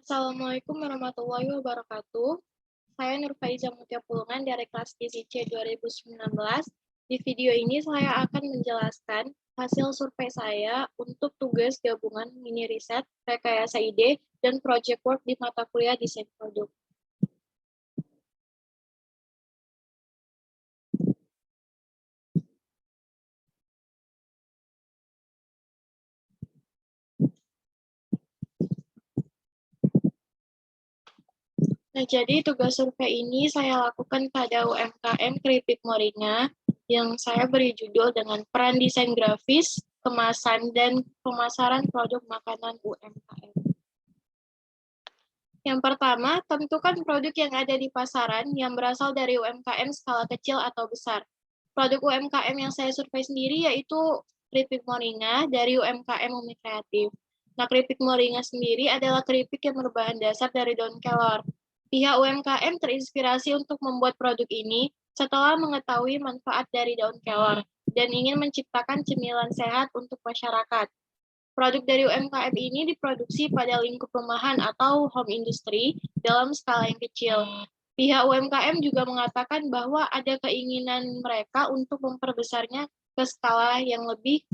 Assalamualaikum warahmatullahi wabarakatuh. Saya Nurfaiza Mutia Pulungan dari kelas GCC 2019. Di video ini saya akan menjelaskan hasil survei saya untuk tugas gabungan mini riset, rekayasa ide, dan project work di mata kuliah desain produk. Nah, jadi tugas survei ini saya lakukan pada UMKM Keripik Moringa yang saya beri judul dengan peran desain grafis, kemasan, dan pemasaran produk makanan UMKM. Yang pertama, tentukan produk yang ada di pasaran yang berasal dari UMKM skala kecil atau besar. Produk UMKM yang saya survei sendiri yaitu keripik moringa dari UMKM Umi Kreatif. Nah, keripik moringa sendiri adalah keripik yang berbahan dasar dari daun kelor. Pihak UMKM terinspirasi untuk membuat produk ini setelah mengetahui manfaat dari daun kelor dan ingin menciptakan cemilan sehat untuk masyarakat. Produk dari UMKM ini diproduksi pada lingkup rumahan atau home industry dalam skala yang kecil. Pihak UMKM juga mengatakan bahwa ada keinginan mereka untuk memperbesarnya ke skala yang lebih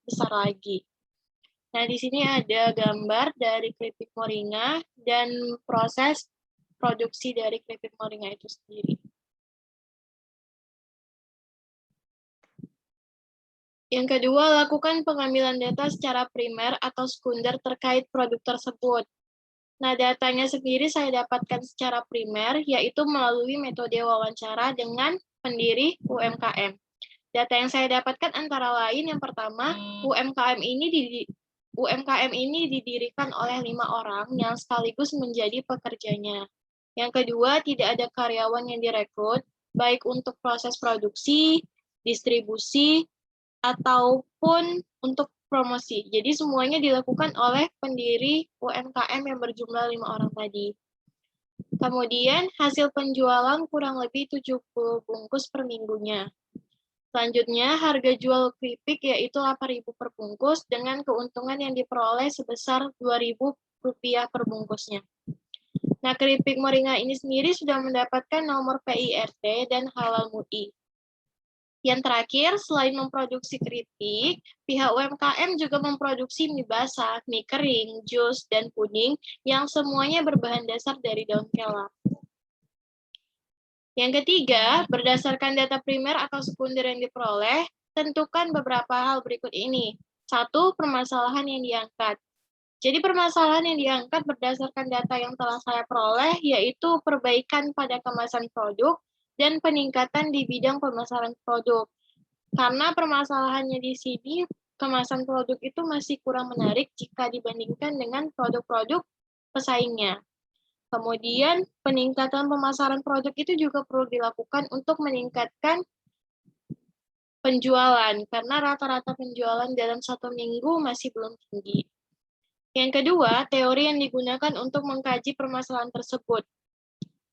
besar lagi. Nah, di sini ada gambar dari keripik moringa dan proses produksi dari keripik moringa itu sendiri. Yang kedua, lakukan pengambilan data secara primer atau sekunder terkait produk tersebut. Nah, datanya sendiri saya dapatkan secara primer, yaitu melalui metode wawancara dengan pendiri UMKM. Data yang saya dapatkan antara lain, yang pertama, UMKM ini didirikan oleh 5 orang yang sekaligus menjadi pekerjanya. Yang kedua, tidak ada karyawan yang direkrut, baik untuk proses produksi, distribusi, ataupun untuk promosi. Jadi semuanya dilakukan oleh pendiri UMKM yang berjumlah 5 orang tadi. Kemudian hasil penjualan kurang lebih 70 bungkus per minggunya. Selanjutnya, harga jual keripik yaitu Rp8.000 per bungkus dengan keuntungan yang diperoleh sebesar Rp2.000 per bungkusnya. Nah, keripik moringa ini sendiri sudah mendapatkan nomor PIRT dan halal MUI. Yang terakhir, selain memproduksi keripik, pihak UMKM juga memproduksi mie basah, mie kering, jus, dan puding yang semuanya berbahan dasar dari daun kelor. Yang ketiga, berdasarkan data primer atau sekunder yang diperoleh, tentukan beberapa hal berikut ini. 1. Permasalahan yang diangkat. Jadi permasalahan yang diangkat berdasarkan data yang telah saya peroleh, yaitu perbaikan pada kemasan produk dan peningkatan di bidang pemasaran produk. Karena permasalahannya di sini, kemasan produk itu masih kurang menarik jika dibandingkan dengan produk-produk pesaingnya. Kemudian, peningkatan pemasaran produk itu juga perlu dilakukan untuk meningkatkan penjualan, karena rata-rata penjualan dalam 1 minggu masih belum tinggi. Yang kedua, teori yang digunakan untuk mengkaji permasalahan tersebut.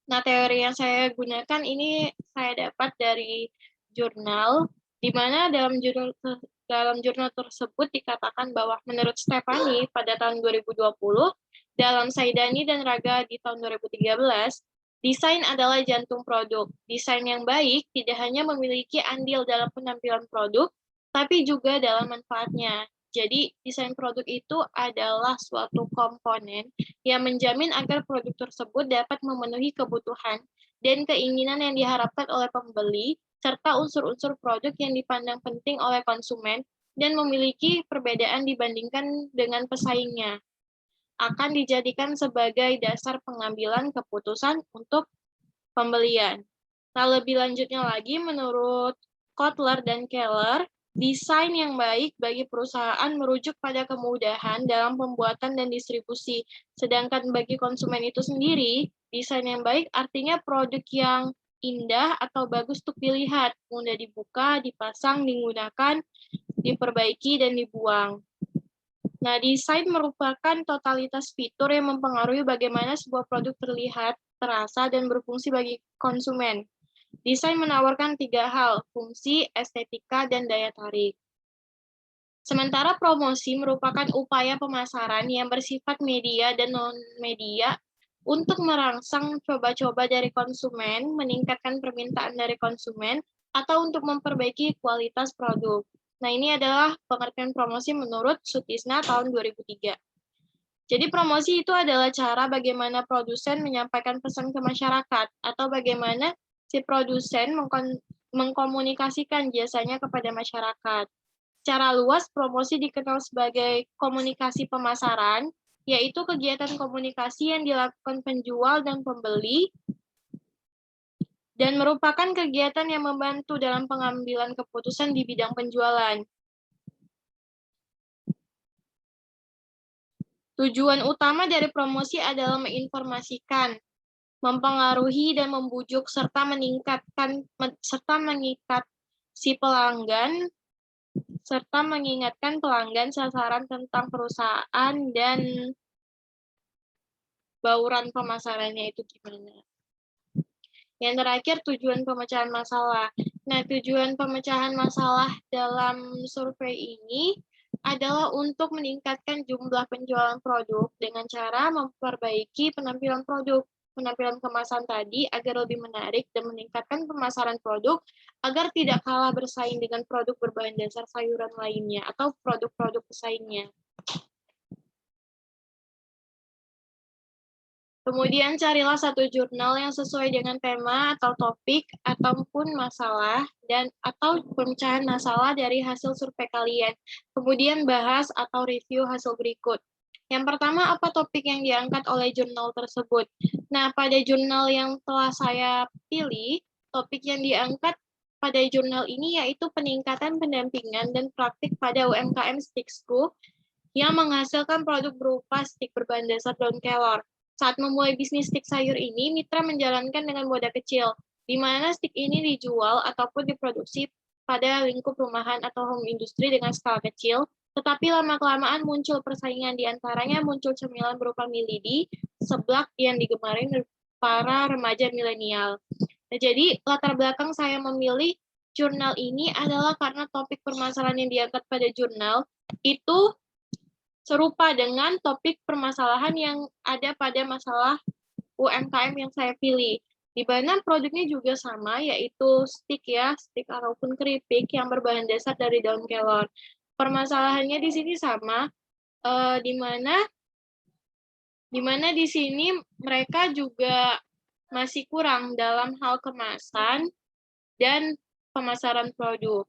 Nah, teori yang saya gunakan ini saya dapat dari jurnal, di mana dalam jurnal tersebut dikatakan bahwa menurut Stefani pada tahun 2020, dalam Saidani dan Raga di tahun 2013, desain adalah jantung produk. Desain yang baik tidak hanya memiliki andil dalam penampilan produk, tapi juga dalam manfaatnya. Jadi, desain produk itu adalah suatu komponen yang menjamin agar produk tersebut dapat memenuhi kebutuhan dan keinginan yang diharapkan oleh pembeli, serta unsur-unsur produk yang dipandang penting oleh konsumen dan memiliki perbedaan dibandingkan dengan pesaingnya, akan dijadikan sebagai dasar pengambilan keputusan untuk pembelian. Nah, lebih lanjutnya lagi, menurut Kotler dan Keller, desain yang baik bagi perusahaan merujuk pada kemudahan dalam pembuatan dan distribusi. Sedangkan bagi konsumen itu sendiri, desain yang baik artinya produk yang indah atau bagus untuk dilihat, mudah dibuka, dipasang, digunakan, diperbaiki, dan dibuang. Nah, desain merupakan totalitas fitur yang mempengaruhi bagaimana sebuah produk terlihat, terasa, dan berfungsi bagi konsumen. Desain menawarkan 3 hal, fungsi, estetika, dan daya tarik. Sementara promosi merupakan upaya pemasaran yang bersifat media dan non-media untuk merangsang coba-coba dari konsumen, meningkatkan permintaan dari konsumen, atau untuk memperbaiki kualitas produk. Nah, ini adalah pengertian promosi menurut Sutisna tahun 2003. Jadi promosi itu adalah cara bagaimana produsen menyampaikan pesan ke masyarakat, atau bagaimana si produsen mengkomunikasikan jasanya kepada masyarakat. Secara luas, promosi dikenal sebagai komunikasi pemasaran, yaitu kegiatan komunikasi yang dilakukan penjual dan pembeli, dan merupakan kegiatan yang membantu dalam pengambilan keputusan di bidang penjualan. Tujuan utama dari promosi adalah menginformasikan, mempengaruhi dan membujuk serta mengikat si pelanggan serta mengingatkan pelanggan sasaran tentang perusahaan dan bauran pemasarannya itu gimana. Yang terakhir, tujuan pemecahan masalah. Nah, tujuan pemecahan masalah dalam survei ini adalah untuk meningkatkan jumlah penjualan produk dengan cara memperbaiki penampilan produk, penampilan kemasan tadi agar lebih menarik dan meningkatkan pemasaran produk agar tidak kalah bersaing dengan produk berbahan dasar sayuran lainnya atau produk-produk pesaingnya. Kemudian carilah satu jurnal yang sesuai dengan tema atau topik ataupun masalah atau pemecahan masalah dari hasil survei kalian. Kemudian bahas atau review hasil berikut. Yang pertama, apa topik yang diangkat oleh jurnal tersebut? Nah, pada jurnal yang telah saya pilih, topik yang diangkat pada jurnal ini yaitu peningkatan pendampingan dan praktik pada UMKM Stiksku yang menghasilkan produk berupa stik berbahan dasar daun kelor. Saat memulai bisnis stik sayur ini, mitra menjalankan dengan modal kecil, di mana stik ini dijual ataupun diproduksi pada lingkup rumahan atau home industry dengan skala kecil, tetapi lama-kelamaan muncul persaingan, di antaranya muncul cemilan berupa milidi, seblak yang digemari para remaja milenial. Nah, jadi latar belakang saya memilih jurnal ini adalah karena topik permasalahan yang diangkat pada jurnal itu serupa dengan topik permasalahan yang ada pada masalah UMKM yang saya pilih. Di mana produknya juga sama, yaitu stik ataupun keripik yang berbahan dasar dari daun kelor. Permasalahannya di sini sama, di mana di sini mereka juga masih kurang dalam hal kemasan dan pemasaran produk.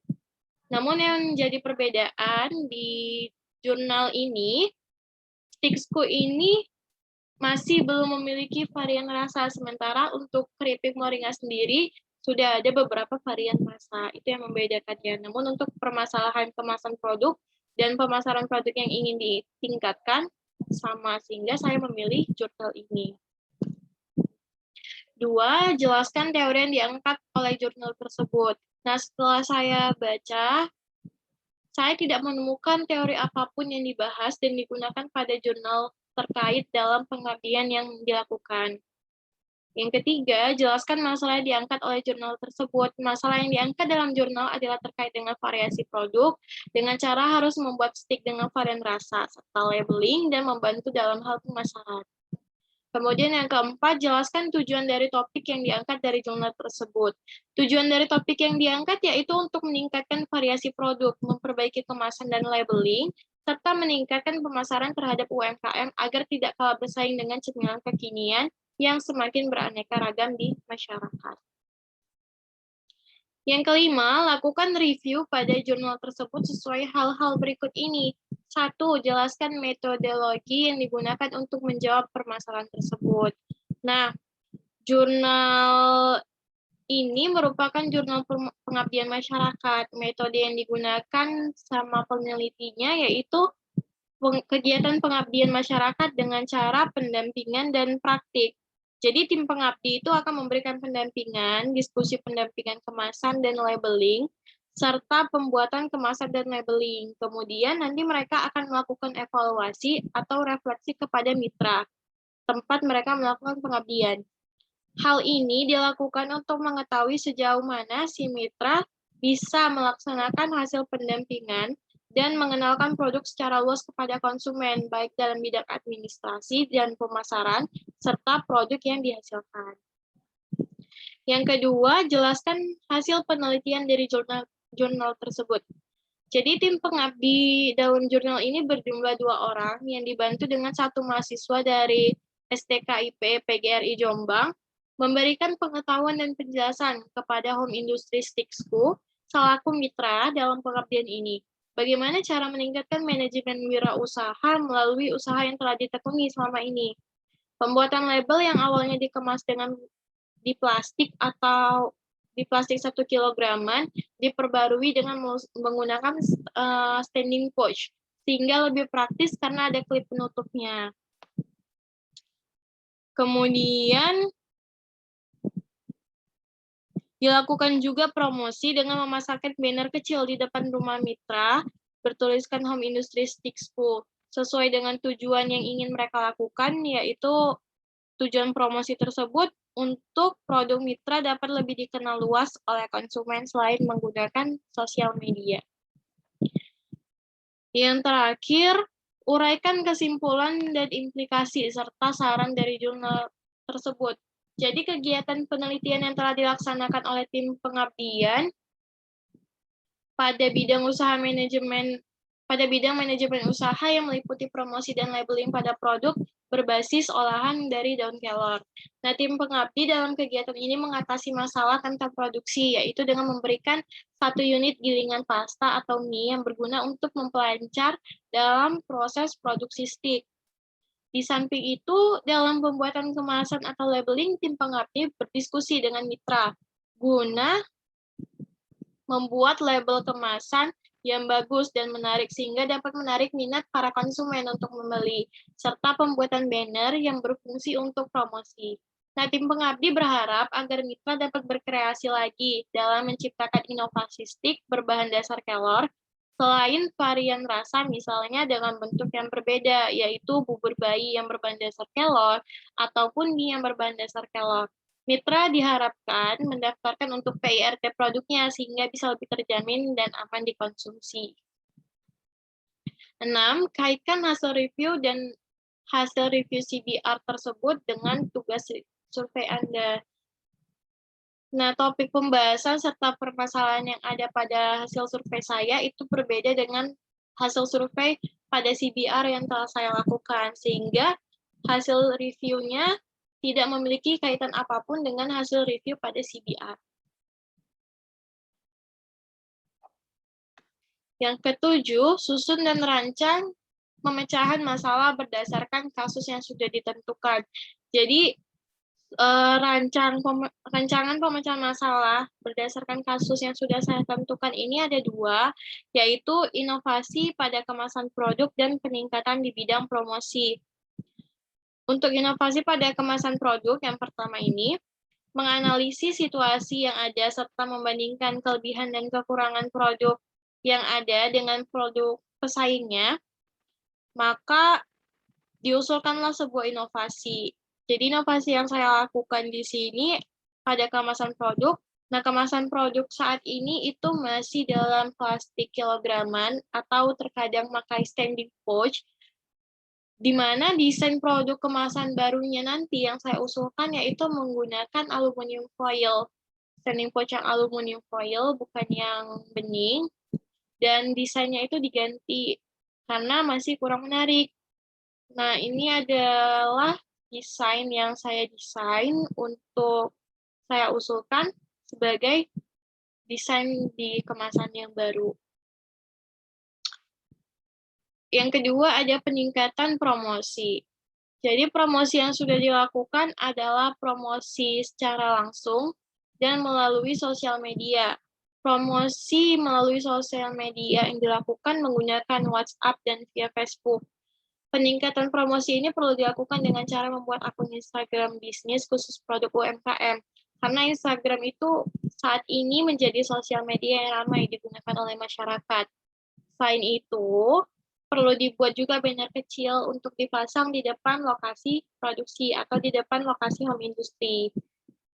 Namun yang menjadi perbedaan di jurnal ini, Stiksku ini masih belum memiliki varian rasa, sementara untuk keripik moringa sendiri sudah ada beberapa varian rasa. Itu yang membedakannya. Namun untuk permasalahan kemasan produk dan pemasaran produk yang ingin ditingkatkan sama, sehingga saya memilih jurnal ini. 2. Jelaskan teori yang diangkat oleh jurnal tersebut. Nah, setelah saya baca, saya tidak menemukan teori apapun yang dibahas dan digunakan pada jurnal terkait dalam pengabdian yang dilakukan. Yang ketiga, jelaskan masalah yang diangkat oleh jurnal tersebut. Masalah yang diangkat dalam jurnal adalah terkait dengan variasi produk, dengan cara harus membuat stik dengan varian rasa, serta labeling, dan membantu dalam hal pemasaran. Kemudian yang keempat, jelaskan tujuan dari topik yang diangkat dari jurnal tersebut. Tujuan dari topik yang diangkat yaitu untuk meningkatkan variasi produk, memperbaiki kemasan dan labeling, serta meningkatkan pemasaran terhadap UMKM agar tidak kalah bersaing dengan cemilan kekinian yang semakin beraneka ragam di masyarakat. Yang kelima, lakukan review pada jurnal tersebut sesuai hal-hal berikut ini. 1. Jelaskan metodologi yang digunakan untuk menjawab permasalahan tersebut. Nah, jurnal ini merupakan jurnal pengabdian masyarakat. Metode yang digunakan sama penelitinya yaitu kegiatan pengabdian masyarakat dengan cara pendampingan dan praktik. Jadi tim pengabdi itu akan memberikan pendampingan, diskusi pendampingan kemasan dan labeling, serta pembuatan kemasan dan labeling. Kemudian nanti mereka akan melakukan evaluasi atau refleksi kepada mitra, tempat mereka melakukan pengabdian. Hal ini dilakukan untuk mengetahui sejauh mana si mitra bisa melaksanakan hasil pendampingan dan mengenalkan produk secara luas kepada konsumen, baik dalam bidang administrasi dan pemasaran, serta produk yang dihasilkan. Yang kedua, jelaskan hasil penelitian dari jurnal tersebut. Jadi tim pengabdi dalam jurnal ini berjumlah 2 orang yang dibantu dengan 1 mahasiswa dari STKIP PGRI Jombang, memberikan pengetahuan dan penjelasan kepada Home Industry Sticksku selaku mitra dalam pengabdian ini. Bagaimana cara meningkatkan manajemen wirausaha melalui usaha yang telah ditekuni selama ini. Pembuatan label yang awalnya dikemas di plastik atau di plastik 1 kilograman diperbarui dengan menggunakan standing pouch, sehingga lebih praktis karena ada klip penutupnya. Kemudian dilakukan juga promosi dengan memasarkan banner kecil di depan rumah mitra bertuliskan Home Industry Sticksku sesuai dengan tujuan yang ingin mereka lakukan, yaitu tujuan promosi tersebut untuk produk mitra dapat lebih dikenal luas oleh konsumen selain menggunakan sosial media. Yang terakhir, uraikan kesimpulan dan implikasi serta saran dari jurnal tersebut. Jadi kegiatan penelitian yang telah dilaksanakan oleh tim pengabdian pada bidang manajemen usaha yang meliputi promosi dan labeling pada produk berbasis olahan dari daun kelor. Nah, tim pengabdi dalam kegiatan ini mengatasi masalah tentang produksi, yaitu dengan memberikan 1 unit gilingan pasta atau mie yang berguna untuk memperlancar dalam proses produksi stik. Di samping itu, dalam pembuatan kemasan atau labeling, tim pengabdi berdiskusi dengan mitra guna membuat label kemasan yang bagus dan menarik sehingga dapat menarik minat para konsumen untuk membeli, serta pembuatan banner yang berfungsi untuk promosi. Nah, tim pengabdi berharap agar mitra dapat berkreasi lagi dalam menciptakan inovasi stik berbahan dasar kelor, selain varian rasa misalnya dengan bentuk yang berbeda, yaitu bubur bayi yang berbahan dasar kelor, ataupun mie yang berbahan dasar kelor. Mitra diharapkan mendaftarkan untuk PIRT produknya sehingga bisa lebih terjamin dan aman dikonsumsi. 6. Kaitkan hasil review dan hasil review CBR tersebut dengan tugas survei Anda. Nah, topik pembahasan serta permasalahan yang ada pada hasil survei saya itu berbeda dengan hasil survei pada CBR yang telah saya lakukan, sehingga hasil reviewnya tidak memiliki kaitan apapun dengan hasil review pada CBR. Yang ketujuh, susun dan rancang pemecahan masalah berdasarkan kasus yang sudah ditentukan. Jadi, rancangan pemecahan masalah berdasarkan kasus yang sudah saya tentukan ini ada 2, yaitu inovasi pada kemasan produk dan peningkatan di bidang promosi. Untuk inovasi pada kemasan produk yang pertama ini, menganalisis situasi yang ada serta membandingkan kelebihan dan kekurangan produk yang ada dengan produk pesaingnya, maka diusulkanlah sebuah inovasi. Jadi inovasi yang saya lakukan di sini pada kemasan produk, nah kemasan produk saat ini itu masih dalam plastik kilograman atau terkadang pakai standing pouch, di mana desain produk kemasan barunya nanti yang saya usulkan yaitu menggunakan aluminium foil. Standing pouch yang aluminium foil, bukan yang bening, dan desainnya itu diganti karena masih kurang menarik. Nah, ini adalah desain yang saya desain untuk saya usulkan sebagai desain di kemasan yang baru. Yang kedua ada peningkatan promosi. Jadi promosi yang sudah dilakukan adalah promosi secara langsung dan melalui sosial media. Promosi melalui sosial media yang dilakukan menggunakan WhatsApp dan via Facebook. Peningkatan promosi ini perlu dilakukan dengan cara membuat akun Instagram bisnis khusus produk UMKM. Karena Instagram itu saat ini menjadi sosial media yang ramai digunakan oleh masyarakat. Selain itu, perlu dibuat juga banner kecil untuk dipasang di depan lokasi produksi atau di depan lokasi home industry.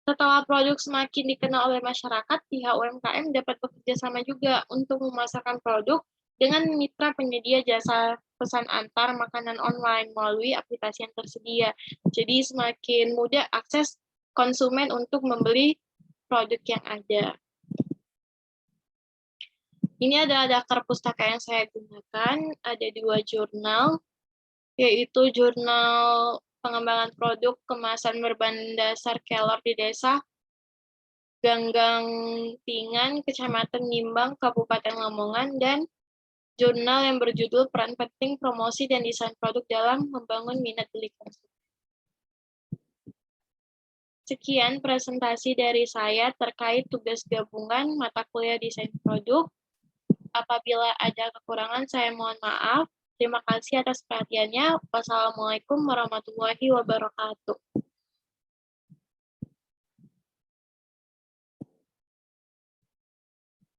Setelah produk semakin dikenal oleh masyarakat, pihak UMKM dapat bekerja sama juga untuk memasarkan produk dengan mitra penyedia jasa pesan antar makanan online melalui aplikasi yang tersedia. Jadi semakin mudah akses konsumen untuk membeli produk yang ada. Ini adalah daftar pustaka yang saya gunakan. Ada 2 jurnal, yaitu jurnal pengembangan produk kemasan berbahan dasar kelor di desa Ganggang Tingan, Kecamatan Ngimbang, Kabupaten Lamongan, dan jurnal yang berjudul Peran Penting Promosi dan Desain Produk dalam Membangun Minat Beli Konsumen. Sekian presentasi dari saya terkait tugas gabungan mata kuliah desain produk. Apabila ada kekurangan, saya mohon maaf. Terima kasih atas perhatiannya. Wassalamualaikum warahmatullahi wabarakatuh.